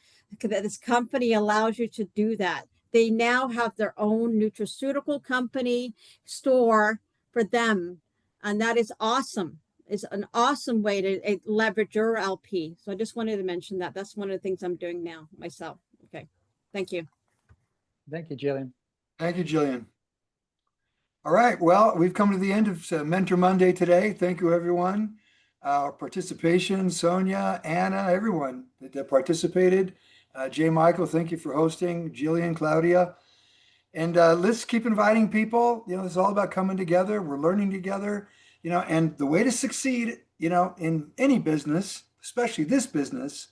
that this company allows you to do that. They now have their own nutraceutical company store for them, and that is awesome. It's an awesome way to leverage your LP. So I just wanted to mention that. That's one of the things I'm doing now myself. Okay. Thank you. Thank you, Jillian. Thank you, Jillian. All right. Well, we've come to the end of Mentor Monday today. Thank you, everyone. Participation, Sonia, Anna, everyone that participated. J. Michael, thank you for hosting. Jillian, Claudia. And let's keep inviting people. You know, it's all about coming together. We're learning together, you know, and the way to succeed, you know, in any business, especially this business,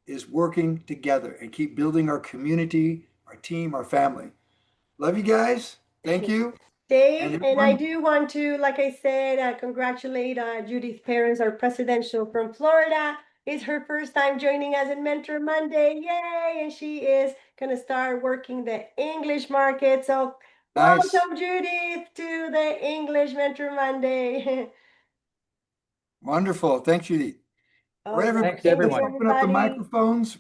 is working together and keep building our community, our team, our family. Love you guys. Thank you. Dave, and I everyone, do want to, like I said, congratulate Judy's parents, our presidential from Florida. It's her first time joining us in Mentor Monday. Yay! And she is going to start working the English market. So nice. welcome, Judith, to the English Mentor Monday. Wonderful. Thanks, Judy. All right, All right. everybody. Thanks, Thank Let's you, everyone. open up the everybody. microphones.